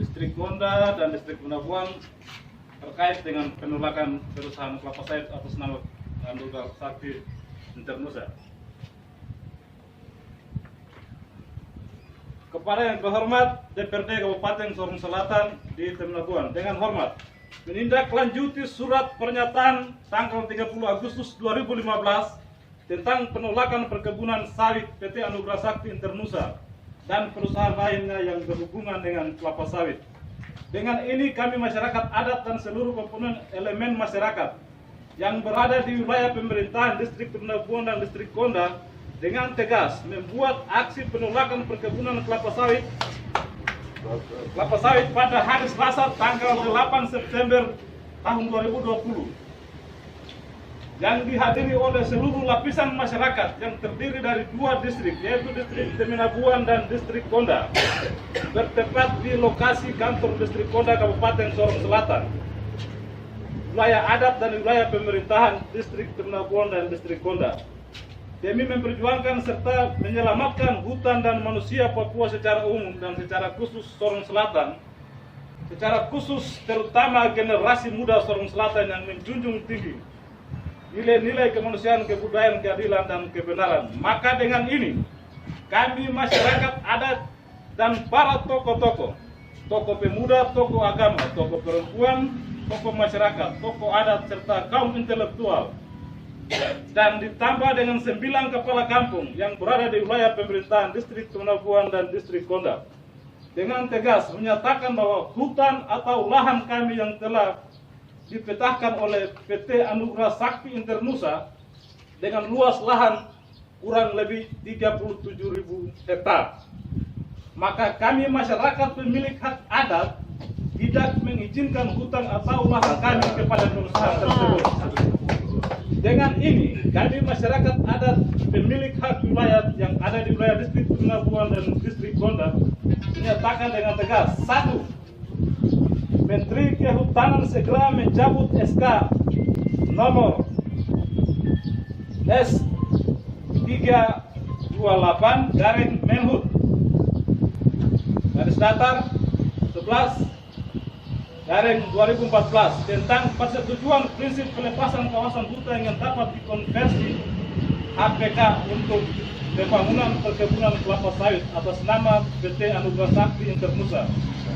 Distrik Gonda dan Distrik Penabuan terkait dengan penolakan perusahaan kelapa sawit atas nama Anugerah Sakti Internusa. Kepada yang terhormat DPRD Kabupaten Sorong Selatan di Temnabuan, dengan hormat menindaklanjuti surat pernyataan tanggal 30 Agustus 2015 tentang penolakan perkebunan sawit PT Anugerah Sakti Internusa dan perusahaan lainnya yang berhubungan dengan kelapa sawit. Dengan ini kami masyarakat adat dan seluruh komponen elemen masyarakat yang berada di wilayah pemerintahan Distrik Temnabuan dan Distrik Gonda dengan tegas membuat aksi penolakan perkebunan kelapa sawit pada hari Selasa tanggal 8 September tahun 2020 yang dihadiri oleh seluruh lapisan masyarakat yang terdiri dari dua distrik, yaitu Distrik Temnabuan dan Distrik Gonda, bertempat di lokasi kantor Distrik Gonda Kabupaten Sorong Selatan, wilayah adat dan wilayah pemerintahan Distrik Temnabuan dan Distrik Gonda, demi memperjuangkan serta menyelamatkan hutan dan manusia Papua secara umum dan secara khusus Sorong Selatan, secara khusus terutama generasi muda Sorong Selatan yang menjunjung tinggi nilai-nilai kemanusiaan, kebudayaan, keadilan, dan kebenaran. Maka dengan ini kami masyarakat adat dan para tokoh-tokoh, tokoh pemuda, tokoh agama, tokoh perempuan, tokoh masyarakat, tokoh adat, serta kaum intelektual, dan ditambah dengan 9 kepala kampung yang berada di wilayah pemerintahan Distrik Temnabuan dan Distrik Gonda, dengan tegas menyatakan bahwa hutan atau lahan kami yang telah dipetahkan oleh PT Anugerah Sakti Internusa dengan luas lahan kurang lebih 37.000 hektar. Maka kami masyarakat pemilik hak adat tidak mengizinkan hutan atau lahan kami kepada perusahaan tersebut. Dengan ini, kami masyarakat adat pemilik hak wilayah yang ada di wilayah Distrik Temnabuan dan Distrik Gonda menyatakan dengan tegas: 1. Menteri Kehutanan segera mencabut SK nomor S328 garing Menhub garis datar 11 garing 2014 tentang persetujuan prinsip pelepasan kawasan hutan yang dapat dikonversi HPK untuk pembangunan perkebunan kelapa sawit atas nama PT Anugerah Sakti Internusa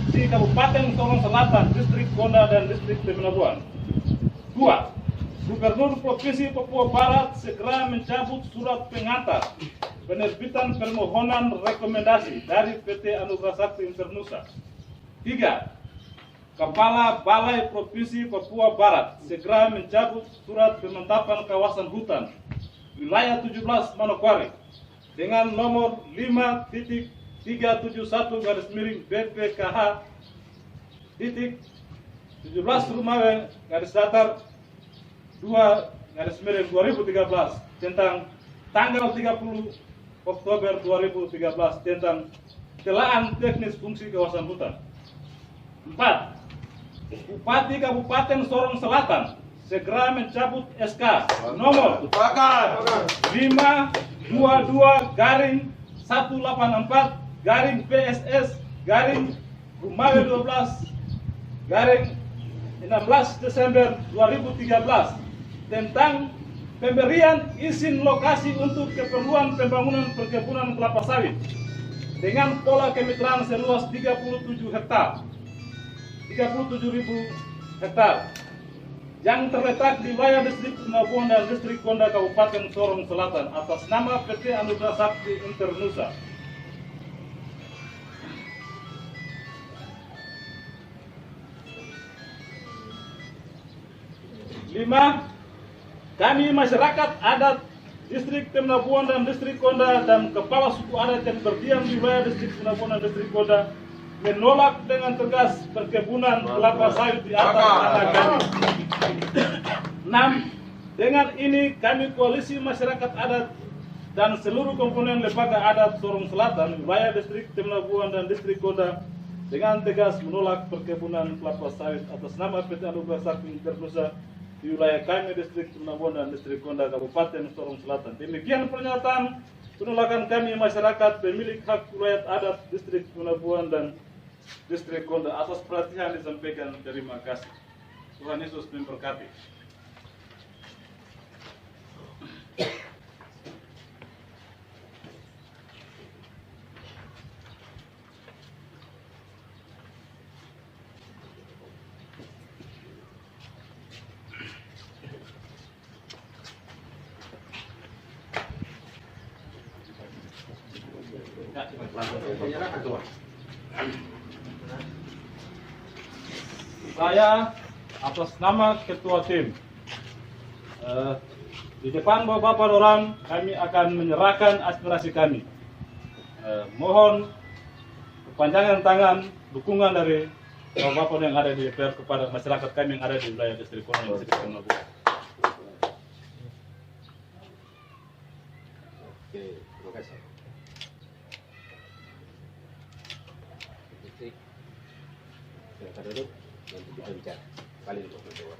di Kabupaten Sorong Selatan, Distrik Gonda, dan Distrik Temnabuan. 2. Gubernur Provinsi Papua Barat segera mencabut surat pengantar penerbitan permohonan rekomendasi dari PT Anugerah Sakti Internusa. 3. Kepala Balai Provinsi Papua Barat segera mencabut surat pemantapan kawasan hutan wilayah 17 Manokwari dengan nomor 5.371/BPKH 17 Rumawe garis datar 2/2013 tentang tanggal 30 Oktober 2013 tentang telaan teknis fungsi kawasan hutan. 4. Bupati Kabupaten Sorong Selatan segera mencabut SK nomor 522/PSS/Rumawe 12/16 Desember 2013 tentang pemberian izin lokasi untuk keperluan pembangunan perkebunan kelapa sawit dengan pola kemitraan seluas 37.000 hektar yang terletak di wilayah Distrik Temnabuan dan Distrik Gonda Kabupaten Sorong Selatan atas nama PT Anugerah Sakti Internusa. 5. Kami masyarakat adat Distrik Temnabuan dan Distrik Gonda dan kepala suku adat yang berdiam di wilayah Distrik Temnabuan dan Distrik Gonda menolak dengan tegas perkebunan kelapa sawit di atas tanah kami. 6. Dengan ini kami koalisi masyarakat adat dan seluruh komponen lembaga adat Sorong Selatan, wilayah Distrik Temnabuan dan Distrik Gonda dengan tegas menolak perkebunan kelapa sawit atas nama PT Anugerah Sakti Internusa di wilayah kami Distrik Temnabuan dan Distrik Gonda Kabupaten Sorong Selatan. Demikian pernyataan penolakan kami masyarakat pemilik hak wilayah adat Distrik Temnabuan dan Distrik Kondo atas perhatian disampaikan. Terima kasih. Tuhan Yesus memberkati. Saya atas nama ketua tim di depan Bapak-Bapak orang kami akan menyerahkan aspirasi kami. Mohon perpanjangan tangan dukungan dari Bapak-Bapak yang ada di DPR kepada masyarakat kami yang ada di wilayah distrik Kono yang sekitar Konabu. Oke, terima kasih. Silakan duduk, nanti kita bicara. Kali untuk menjawab.